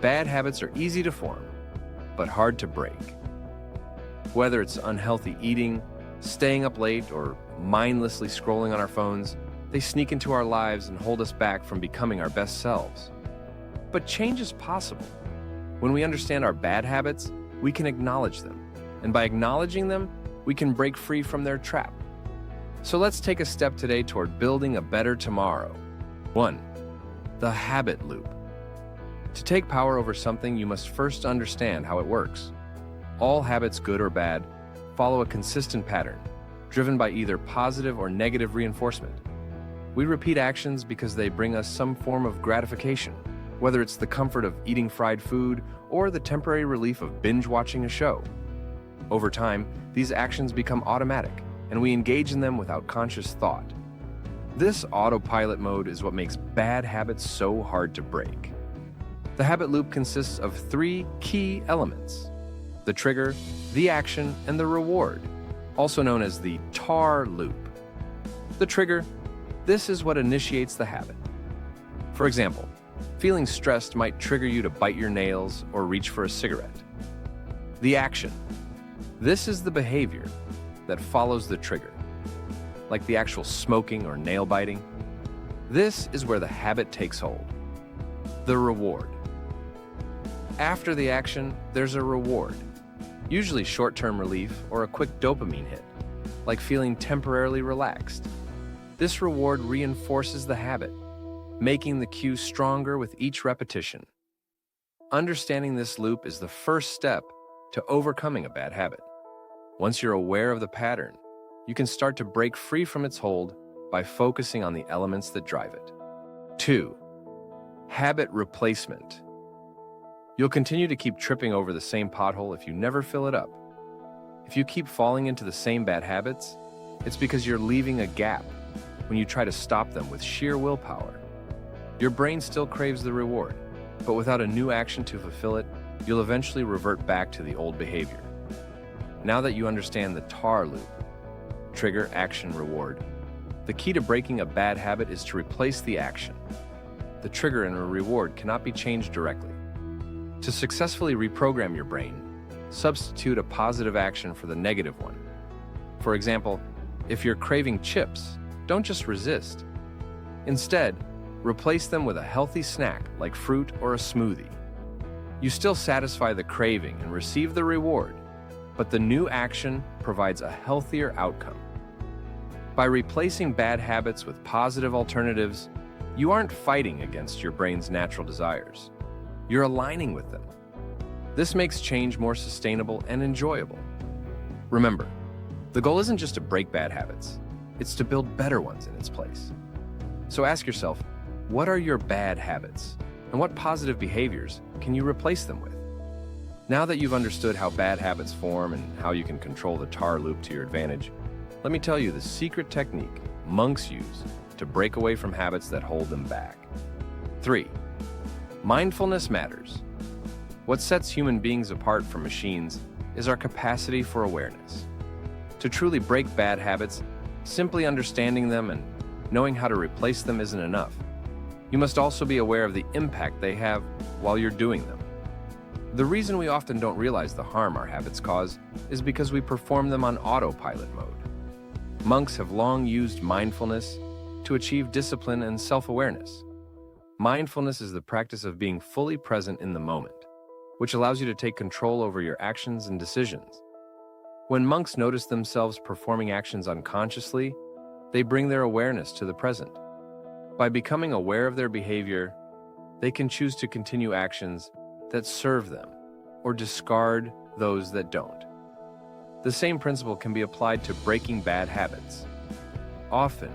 Bad habits are easy to form, but hard to break. Whether it's unhealthy eating, staying up late, or mindlessly scrolling on our phones, they sneak into our lives and hold us back from becoming our best selves. But change is possible. When we understand our bad habits, we can acknowledge them. And by acknowledging them, we can break free from their trap. So let's take a step today toward building a better tomorrow. 1. The habit loop. To take power over something, you must first understand how it works. All habits, good or bad, follow a consistent pattern, driven by either positive or negative reinforcement. We repeat actions because they bring us some form of gratification, whether it's the comfort of eating fried food or the temporary relief of binge-watching a show. Over time, these actions become automatic, and we engage in them without conscious thought. This autopilot mode is what makes bad habits so hard to break. The habit loop consists of 3 key elements: the trigger, the action, and the reward, also known as the TAR loop. The trigger, this is what initiates the habit. For example, feeling stressed might trigger you to bite your nails or reach for a cigarette. The action, this is the behavior that follows the trigger, like the actual smoking or nail biting. This is where the habit takes hold. The reward. After the action, there's a reward, usually short-term relief or a quick dopamine hit, like feeling temporarily relaxed. This reward reinforces the habit, making the cue stronger with each repetition. Understanding this loop is the first step to overcoming a bad habit. Once you're aware of the pattern, you can start to break free from its hold by focusing on the elements that drive it. 2. Habit replacement. You'll continue to keep tripping over the same pothole if you never fill it up. If you keep falling into the same bad habits, it's because you're leaving a gap when you try to stop them with sheer willpower. Your brain still craves the reward, but without a new action to fulfill it, you'll eventually revert back to the old behavior. Now that you understand the TAR loop, trigger, action, reward, the key to breaking a bad habit is to replace the action. The trigger and a reward cannot be changed directly. To successfully reprogram your brain, substitute a positive action for the negative one. For example, if you're craving chips, don't just resist. Instead, replace them with a healthy snack like fruit or a smoothie. You still satisfy the craving and receive the reward, but the new action provides a healthier outcome. By replacing bad habits with positive alternatives, you aren't fighting against your brain's natural desires. You're aligning with them. This makes change more sustainable and enjoyable. Remember, the goal isn't just to break bad habits, it's to build better ones in its place. So ask yourself, what are your bad habits? And what positive behaviors can you replace them with? Now that you've understood how bad habits form and how you can control the TAR loop to your advantage, let me tell you the secret technique monks use to break away from habits that hold them back. 3. Mindfulness matters. What sets human beings apart from machines is our capacity for awareness. To truly break bad habits, simply understanding them and knowing how to replace them isn't enough. You must also be aware of the impact they have while you're doing them. The reason we often don't realize the harm our habits cause is because we perform them on autopilot mode. Monks have long used mindfulness to achieve discipline and self-awareness. Mindfulness is the practice of being fully present in the moment, which allows you to take control over your actions and decisions. When monks notice themselves performing actions unconsciously, they bring their awareness to the present. By becoming aware of their behavior, they can choose to continue actions that serve them or discard those that don't. The same principle can be applied to breaking bad habits. Often,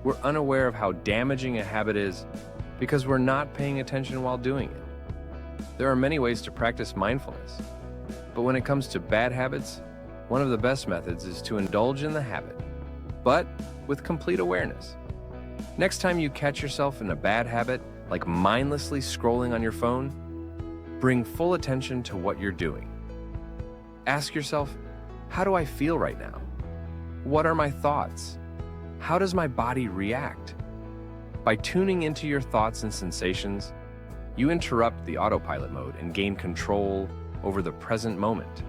we're unaware of how damaging a habit is because we're not paying attention while doing it. There are many ways to practice mindfulness, but when it comes to bad habits, one of the best methods is to indulge in the habit, but with complete awareness. Next time you catch yourself in a bad habit, like mindlessly scrolling on your phone, bring full attention to what you're doing. Ask yourself, how do I feel right now? What are my thoughts? How does my body react? By tuning into your thoughts and sensations, you interrupt the autopilot mode and gain control over the present moment.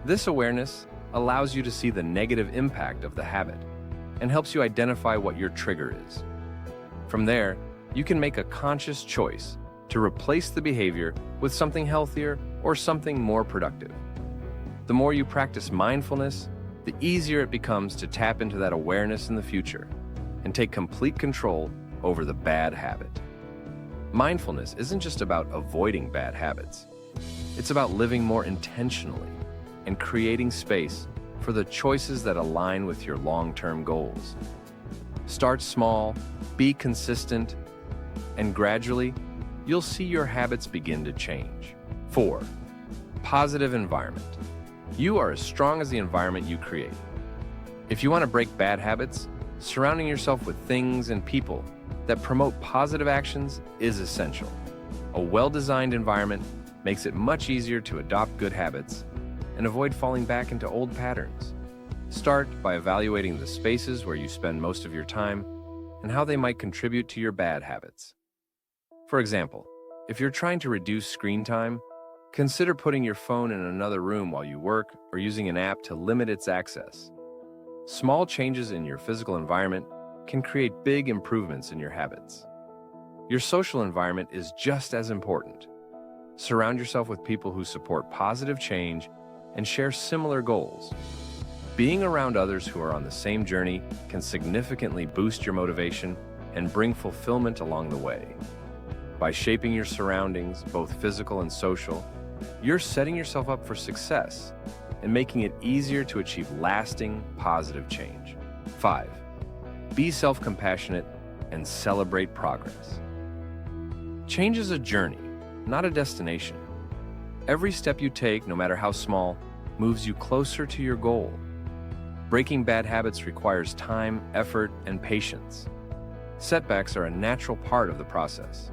This awareness allows you to see the negative impact of the habit and helps you identify what your trigger is. From there, you can make a conscious choice to replace the behavior with something healthier or something more productive. The more you practice mindfulness, the easier it becomes to tap into that awareness in the future and take complete control over the bad habit. Mindfulness isn't just about avoiding bad habits. It's about living more intentionally and creating space for the choices that align with your long-term goals. Start small, be consistent, and gradually, you'll see your habits begin to change. 4. Positive environment. You are as strong as the environment you create. If you want to break bad habits, surrounding yourself with things and people that promote positive actions is essential. A well-designed environment makes it much easier to adopt good habits and avoid falling back into old patterns. Start by evaluating the spaces where you spend most of your time and how they might contribute to your bad habits. For example, if you're trying to reduce screen time, consider putting your phone in another room while you work or using an app to limit its access. Small changes in your physical environment can create big improvements in your habits. Your social environment is just as important. Surround yourself with people who support positive change and share similar goals. Being around others who are on the same journey can significantly boost your motivation and bring fulfillment along the way. By shaping your surroundings, both physical and social, you're setting yourself up for success and making it easier to achieve lasting, positive change. 5. Be self-compassionate and celebrate progress. Change is a journey, not a destination. Every step you take, no matter how small, moves you closer to your goal. Breaking bad habits requires time, effort, and patience. Setbacks are a natural part of the process.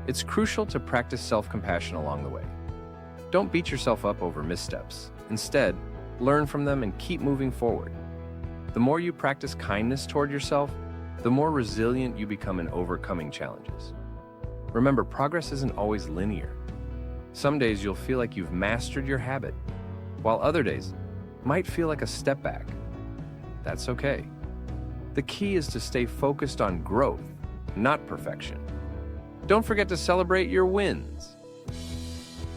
It's crucial to practice self-compassion along the way. Don't beat yourself up over missteps. Instead, learn from them and keep moving forward. The more you practice kindness toward yourself, the more resilient you become in overcoming challenges. Remember, progress isn't always linear. Some days you'll feel like you've mastered your habit, while other days might feel like a step back. That's okay. The key is to stay focused on growth, not perfection. Don't forget to celebrate your wins.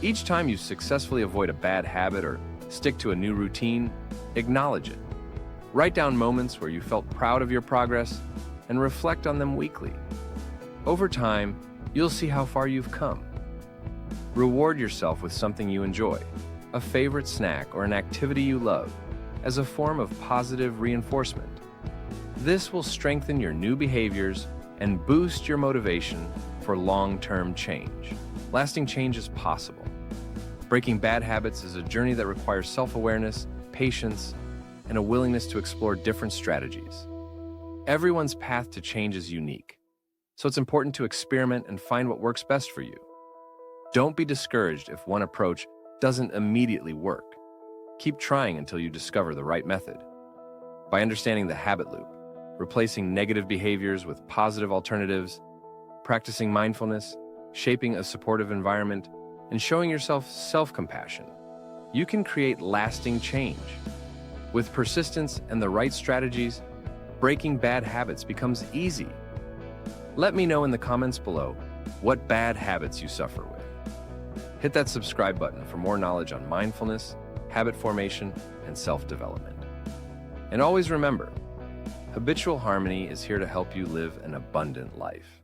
Each time you successfully avoid a bad habit or stick to a new routine, acknowledge it. Write down moments where you felt proud of your progress and reflect on them weekly. Over time, you'll see how far you've come. Reward yourself with something you enjoy, a favorite snack or an activity you love, as a form of positive reinforcement. This will strengthen your new behaviors and boost your motivation for long-term change. Lasting change is possible. Breaking bad habits is a journey that requires self-awareness, patience, and a willingness to explore different strategies. Everyone's path to change is unique, so it's important to experiment and find what works best for you. Don't be discouraged if one approach doesn't immediately work. Keep trying until you discover the right method. By understanding the habit loop, replacing negative behaviors with positive alternatives, practicing mindfulness, shaping a supportive environment, and showing yourself self-compassion, you can create lasting change. With persistence and the right strategies, breaking bad habits becomes easy. Let me know in the comments below what bad habits you suffer with. Hit that subscribe button for more knowledge on mindfulness, habit formation, and self-development. And always remember, Habitual Harmony is here to help you live an abundant life.